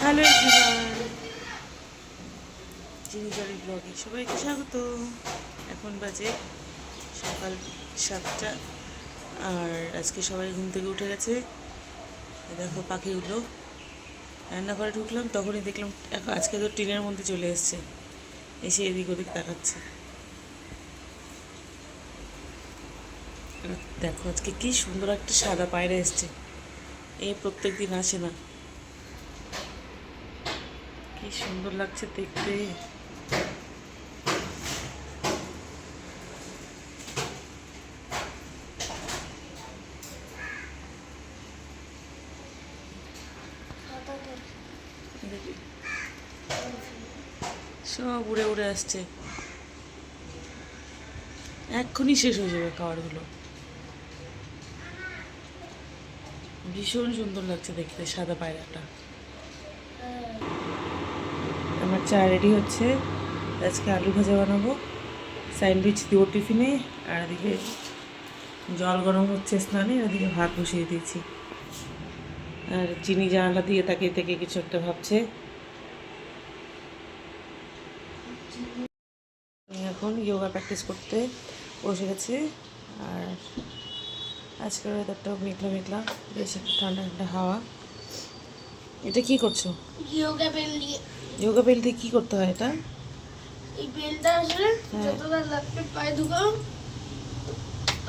Hello everyone, চিনি জলের ব্লগে সবাইকে স্বাগত। এখন বাজে সকাল 7টা, আর আজকে সবাই ঘুম থেকে উঠে গেছে। দেখো পাখি উঠলো, রান্নাঘরে ঢুকলাম তখনই দেখলাম আজকে তো টিনের মধ্যে চলে এসছে, এসে এদিক ওদিক তাকাচ্ছে। দেখো আজকে কি সুন্দর একটা সাদা পায়রা এসছে, এই প্রত্যেক দিন আসে না। কি সুন্দর লাগছে দেখতে। সব উড়ে উড়ে আসছে, এক্ষুনি শেষ হয়ে যাবে খাবারগুলো। ভীষণ সুন্দর লাগছে দেখতে সাদা পায়রাটা। আমার চা রেডি হচ্ছে, আজকে আলু ভাজা বানাবো, স্যান্ডউইচ দিব টিফিনে, আর এদিকে জল গরম হচ্ছে স্নানে, এদিকে ভাত বসিয়ে দিয়েছি। আর চিনি জানালা দিয়ে তাকিয়ে থেকে কিছু একটা ভাবছে। আমি এখন যোগা প্র্যাকটিস করতে বসে গেছি। আর আজকের ওয়েদারটাও মেঘলা মেঘলা, বেশ একটা ঠান্ডা ঠান্ডা হাওয়া। এটা কি করছো? যোগা বেল দিয়ে। যোগা বেল দিয়ে কি করতে হয় এটা? এই বেলটা আসলে যতটা লাগবে পায়ে ঢুকাও,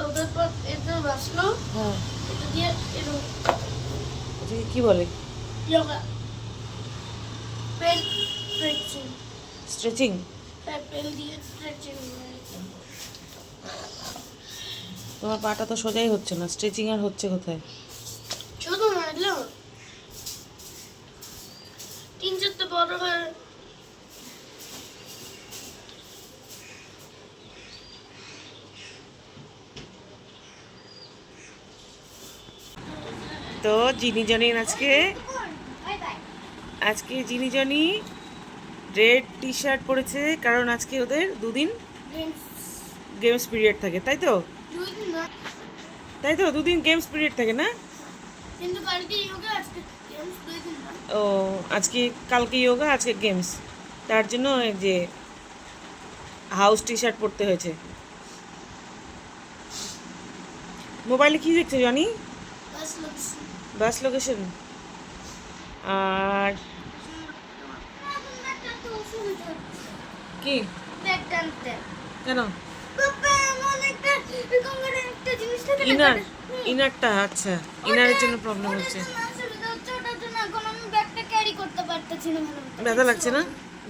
ওটার পর এটা বাসলো। হ্যাঁ, এটা দিয়ে এরকম এটাকে কি বলে? Yoga ball stretching. স্ট্রেচিং? হ্যাঁ, বেল দিয়ে স্ট্রেচিং। তোমার পাটা তো সোজাই হচ্ছে না, স্ট্রেচিং আর হচ্ছে কোথায়? ছোট মারলো 3-4টা বড় হয়। তো জিনি জনি আজকে জিনি জনি রেড টি শার্ট পরেছে, কারণ আজকে ওদের দুদিন গেমস পিরিয়ড থাকে, তাই তো? তাই তো, দুদিন গেমস পিরিয়ড থাকে না? কিন্তু কালকে যোগা, আজকে গেমস 2 দিন না। ও, আজকে কালকে যোগা, আজকে গেমস, তার জন্য এই যে হাউস টি শার্ট পরতে হয়েছে। মোবাইলে কি দেখছো জনি? বাস লাগছে। বাস লোকেশন। আর কি ব্যাগ টানতে কেন? বাবা এমন একটা এরকম করে একটা জিনিস থাকে না। ইনার, ইনারটা, আচ্ছা ইনারের জন্য প্রবলেম হচ্ছে। ওটার জন্য এখন আমি ব্যাগটা ক্যারি করতে পারতেছি না ভালো মতো। ব্যথা লাগছে না?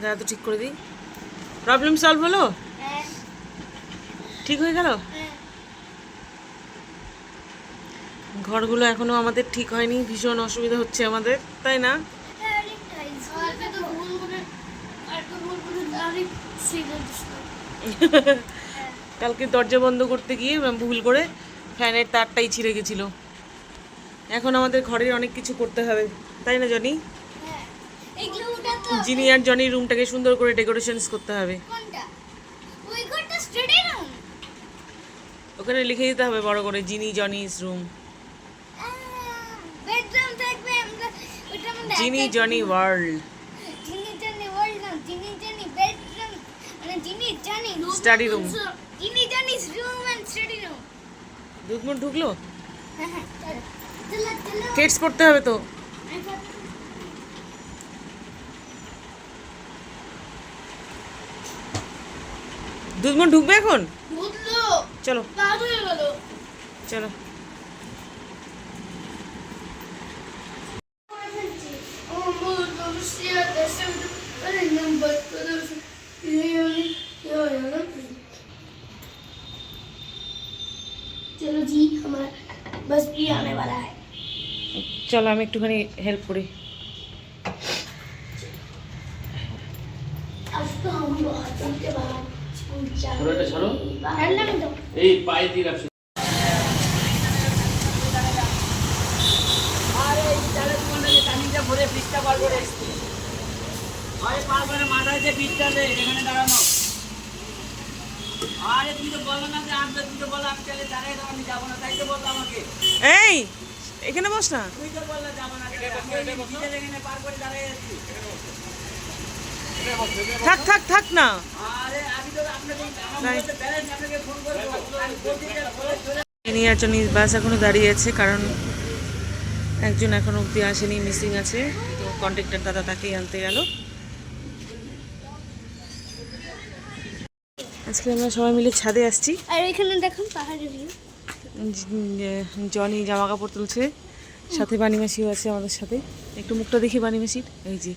যা তো ঠিক করে দিই। প্রবলেম সলভ হলো? হ্যাঁ, ঠিক হয়ে গেল? হ্যাঁ। ঘরগুলো এখনো আমাদের ঠিক হয়নি, ভীষণ অসুবিধা হচ্ছে আমাদের, তাই না? কালকে দরজা বন্ধ করতে গিয়ে ভুল করে ফ্যানের তারটাই ছিঁড়ে গেছিল। এখন আমাদের ঘরের অনেক কিছু করতে হবে, তাই না জনি? জিনি আর জনির রুমটাকে সুন্দর করে ডেকোরেশনস করতে হবে। ওখানে লিখে দিতে হবে বড় করে, জিনি জনিস রুম, জিনি জনি ওয়ার্ল্ড, স্টাডি রুম। দুধমুট ঢুকলো, কেটস পড়তে হবে তো। দুধমুট ঢুকবে এখন? চলো চলো। चलो जी, हमारा बस भी आने वाला है। চলো আমি একটুখানি হেল্প করি। अब तो हम बहुत दिन के बाद स्कूल जा छोड़ो रहे এটা ছাড়ো हैं। बाहर ना दो। এই পায়ে দিয়ে রাখছো। আরে চালে কোনটাকে টানিটা ভরে পিচটা বার করে আরে পারবে মাথায় যে পিচটা দে এখানে দাঁড়ানো। আরে তুই তো বললো না যে আসবে, তুই তো বললো আমি চলে দাঁড়াই দাও, আমি যাবো না, তাই তো বললো আমাকে। এই এখানে বস না। তুই তো বললো যাবো না, এখানে পার করে দাঁড়াই আছি। থাক থাক থাক না। আরে আমি তো আপনাকে নাই। আমার ব্যালেন্স আপনাকে ফোন করে দেবো আর বলতে ইনি আর জনি বাস এখনো দাঁড়িয়ে আছে, কারণ একজন এখনো অব্দি আসেনি, মিসিং আছে। তো কন্ট্রাক্টর দাদা তাকেই আনতে গেল। আজকে আমরা সবাই মিলে ছাদে আসছি। আর এখানে দেখুন পাহাড়ের ভিউ। জনি জামা কাপড় তুলছে, সাথে বানিমাসিও আছে আমাদের সাথে। একটু মুখটা দেখি বানিমাসির, এই যে।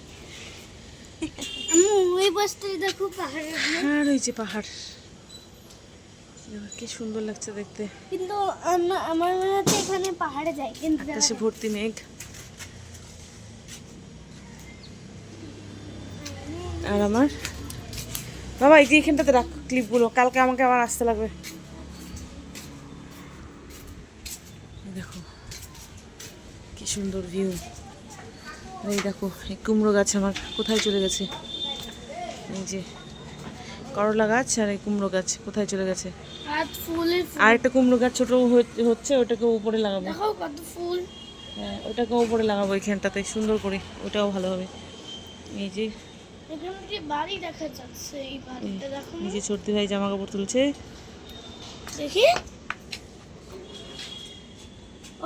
আমি ওই বসতে দেখো পাহাড়ের ভিউ। আর ওই যে পাহাড়, কি সুন্দর লাগছে দেখতে। কিন্তু আমার মনে হচ্ছে এখানে পাহাড়ে যাই, কিন্তু আকাশে ভর্তি মেঘ। আর আমার বাবা এই যে এখানটাতে রাখ ক্লিপগুলো, কালকে আমাকে আবার আসতে লাগবে। দেখো কি সুন্দর ভিউ। এই দেখো এই কুমড়ো গাছ আমার কোথায় চলে গেছে, এই যে করলা গাছ আর এই কুমড়ো গাছ কোথায় চলে গেছে। আর ফুলের ফুল। আর একটা কুমড়ো গাছ ছোট হচ্ছে, ওটাকে উপরে লাগাবো। দেখো কত ফুল। হ্যাঁ ওটাকে উপরে লাগাবো এখানটাতে সুন্দর করে, ওটাও ভালো হবে। এই যে এখানে যে বাড়ি দেখা যাচ্ছে, এই বাড়িটা দেখো। নিজে ছোট্টি ভাই জামা কাপড় তুলছে। দেখি।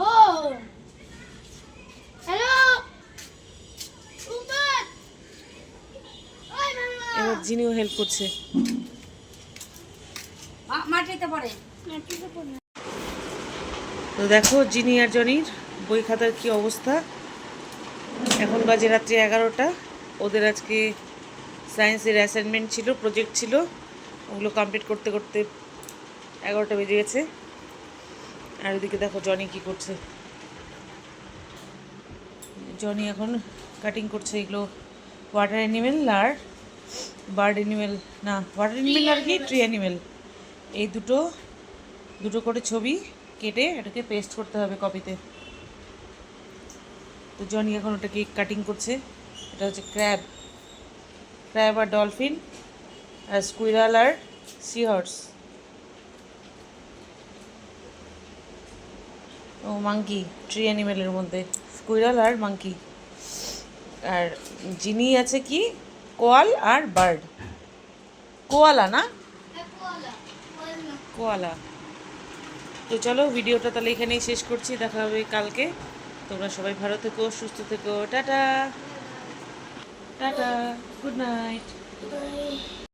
ও হ্যালো সুপার। ওই মামা এবার জিনিও হেল্প করছে। মাটিতে পড়ে নাটিতে পড়ে। তো দেখো জিনি আর জনির বই খাতার কি অবস্থা। এখন বাজে রাত্রি 11টা। ওদের আজকে সায়েন্সের অ্যাসাইনমেন্ট ছিল, প্রজেক্ট ছিল, ওগুলো কমপ্লিট করতে করতে 11টা বেজে গেছে। আর ওদিকে দেখো জনি কি করছে। জনি এখন কাটিং করছে এগুলো ওয়াটার অ্যানিমেল আর বার্ড অ্যানিমেল, না ওয়াটার অ্যানিমেল আর কি ট্রি অ্যানিমেল, এই দুটো করে ছবি কেটে এটাকে পেস্ট করতে হবে কপিতে। তো জনি এখন ওটাকে কাটিং করছে। এটা হচ্ছে ক্র্যাব আর ডলফিন আর স্কুইরাল আর সি হর্স ও মাঙ্কি, ট্রি অ্যানিমেলের মধ্যে স্কুইরাল আর মাঙ্কি। আর জিনি আছে কি কোয়াল আর বার্ড, কোয়ালা না কোয়ালা। তো চলো ভিডিওটা তাহলে এখানেই শেষ করছি, দেখা হবে কালকে। তোমরা সবাই ভালো থেকো, সুস্থ থেকো, টাটা টাটা, গুড নাইট। ওই